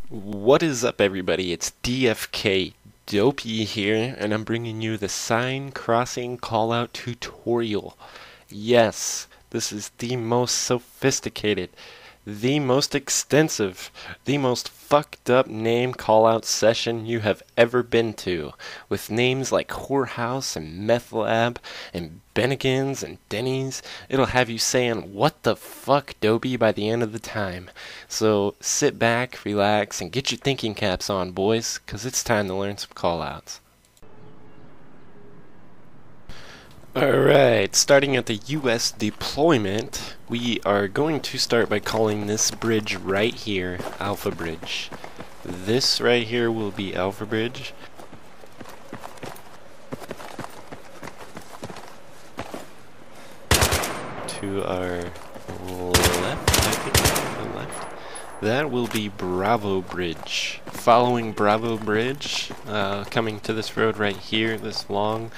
What is up, everybody? It's DFK Dopey here, and I'm bringing you the sign crossing callout tutorial. Yes, this is the most sophisticated, the most extensive, the most fucked up name callout session you have ever been to, with names like Whorehouse and Meth Lab and Bennigan's and Denny's. It'll have you saying, "What the fuck, Dopey?" by the end of the time. So sit back, relax, and get your thinking caps on, boys, because it's time to learn some callouts. Alright, starting at the US deployment, we are going to start by calling this bridge right here Alpha Bridge. This right here will be Alpha Bridge. To our left, I think, to the left. That will be Bravo Bridge. Following Bravo Bridge, coming to this road right here, this long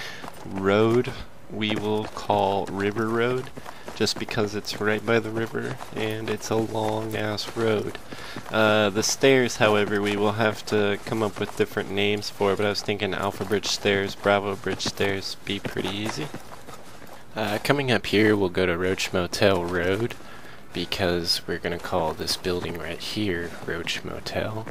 road, we will call River Road, just because it's right by the river and it's a long ass road. The stairs, however, we will have to come up with different names for, but I was thinking Alpha Bridge Stairs, Bravo Bridge Stairs, be pretty easy. Coming up here, we'll go to Roach Motel Road, because we're gonna call this building right here Roach Motel.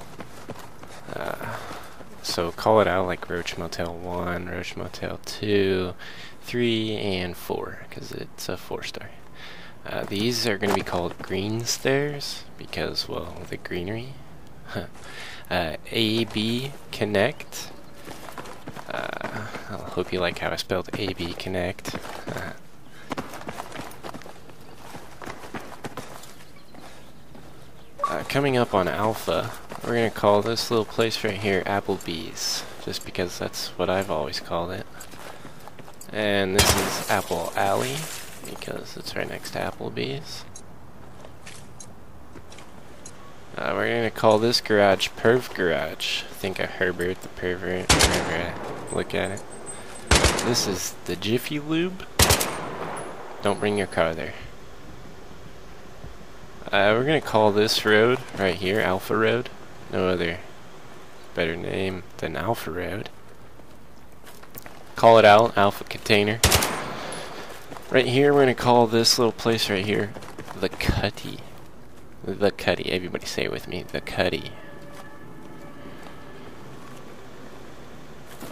So call it out like Roach Motel 1, Roach Motel 2, 3, and 4, because it's a 4-star. These are going to be called Green Stairs, because, well, the greenery. AB Connect. I hope you like how I spelled AB Connect. Coming up on Alpha, we're going to call this little place right here Applebee's, just because that's what I've always called it. And this is Apple Alley, because it's right next to Applebee's. We're going to call this garage Perv Garage. Think of Herbert the pervert whenever I look at it. This is the Jiffy Lube. Don't bring your car there. We're going to call this road right here Alpha Road. No other better name than Alpha Road. Call it out, Alpha Container. Right here, we're going to call this little place right here the Cutty. The Cutty. Everybody say it with me. The Cutty.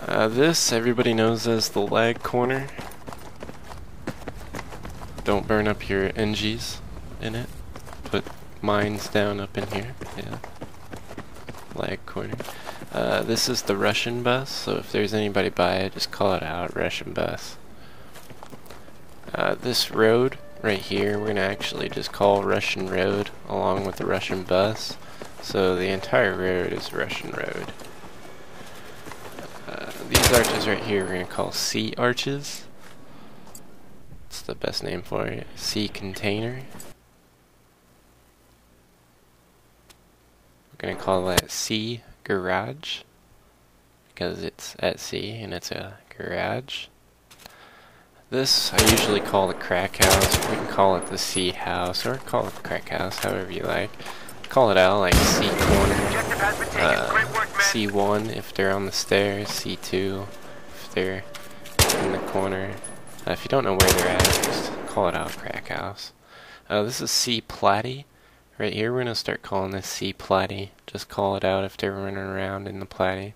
This, everybody knows as the lag corner. Don't burn up your NGs in it. Put mines down up in here. Yeah. Lag corner. This is the Russian bus, so if there's anybody by it, just call it out, Russian bus. This road right here, we're going to actually just call Russian Road along with the Russian bus, so the entire road is Russian Road. These arches right here, we're going to call C arches. It's the best name for it. C container. We're going to call that C garage, because it's at sea and it's a garage. This I usually call the crack house. We can call it the C house, or call it the crack house, however you like. Call it out like C corner, C1 if they're on the stairs, C2 if they're in the corner. If you don't know where they're at, just call it out crack house. This is C Platty. Right here, we're going to start calling this C Platty. Just call it out if they're running around in the Platty.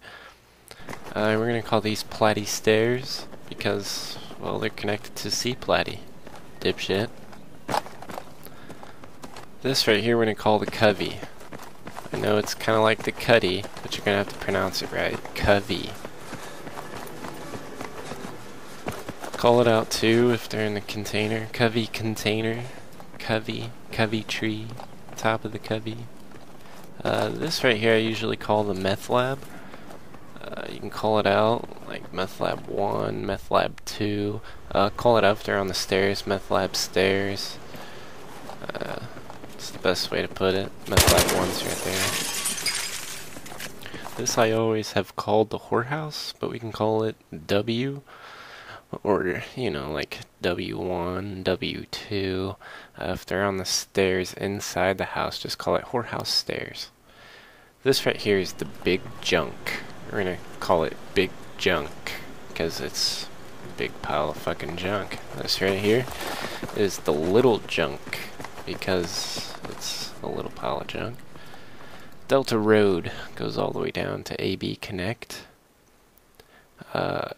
We're going to call these Platty Stairs because, well, they're connected to C Platty. Dipshit. This right here, we're going to call the Covey. I know it's kind of like the Cuddy, but you're going to have to pronounce it right. Covey. Call it out too if they're in the container. Covey container. Covey. Covey tree. Top of the Covey. This right here I usually call the Meth Lab. You can call it out like Meth Lab 1, Meth Lab 2. Call it out if they're on the stairs, Meth Lab stairs. It's the best way to put it. Meth Lab 1's right there. This I always have called the Whorehouse, but we can call it W or, you know, like W1, W2. If they're on the stairs inside the house, just call it whorehouse stairs. This right here is the big junk. We're gonna call it big junk because it's a big pile of fucking junk. This right here is the little junk because it's a little pile of junk. Delta Road goes all the way down to AB Connect.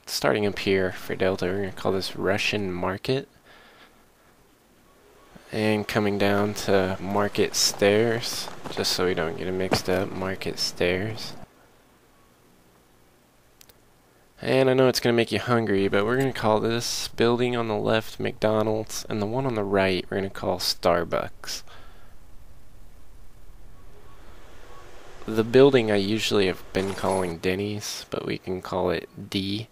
Starting up here for Delta, we're going to call this Russian Market. And coming down to Market Stairs, just so we don't get it mixed up, Market Stairs. And I know it's going to make you hungry, but we're going to call this building on the left McDonald's, and the one on the right we're going to call Starbucks. The building I usually have been calling Denny's, but we can call it D,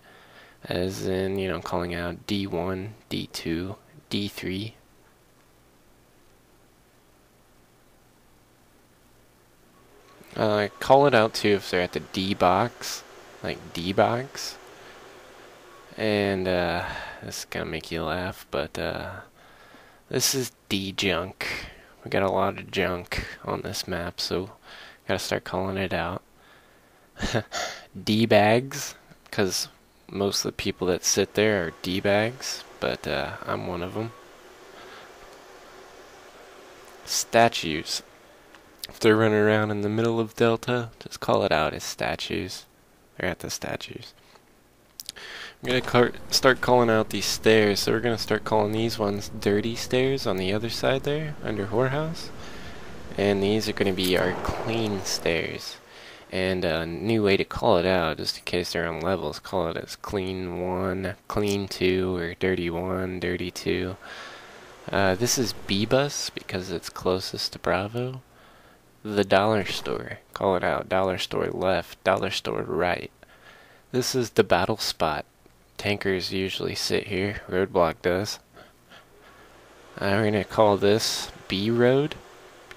as in, you know, calling out D1, D2, D3. Call it out too if they're at the D box, like D box. And this is gonna make you laugh, but this is D junk. We got a lot of junk on this map, so gotta start calling it out. D-bags, because most of the people that sit there are D-bags, but I'm one of them. Statues. If they're running around in the middle of Delta, just call it out as statues. They're at the statues. I'm gonna start calling out these stairs, so we're gonna start calling these ones dirty stairs on the other side there, under whorehouse. And these are going to be our clean stairs. And a new way to call it out, just in case they're on levels, call it as clean 1, clean 2, or dirty 1, dirty 2. This is B-bus because it's closest to Bravo. The dollar store, call it out, dollar store left, dollar store right. This is the battle spot. Tankers usually sit here, roadblock does. We're going to call this B road,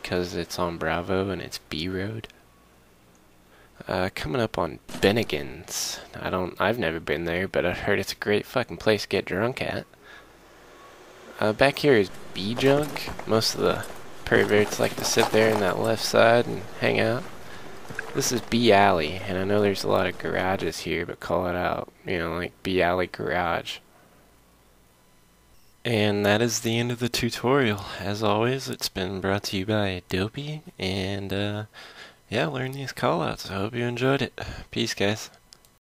because it's on Bravo and it's B road. Coming up on Bennigan's. I've never been there, but I've heard it's a great fucking place to get drunk at. Back here is B junk. Most of the perverts like to sit there in that left side and hang out. This is B alley, and I know there's a lot of garages here, but call it out, you know, like B alley garage. And that is the end of the tutorial. As always, it's been brought to you by Dopey, and yeah, learn these callouts. I hope you enjoyed it. Peace, guys.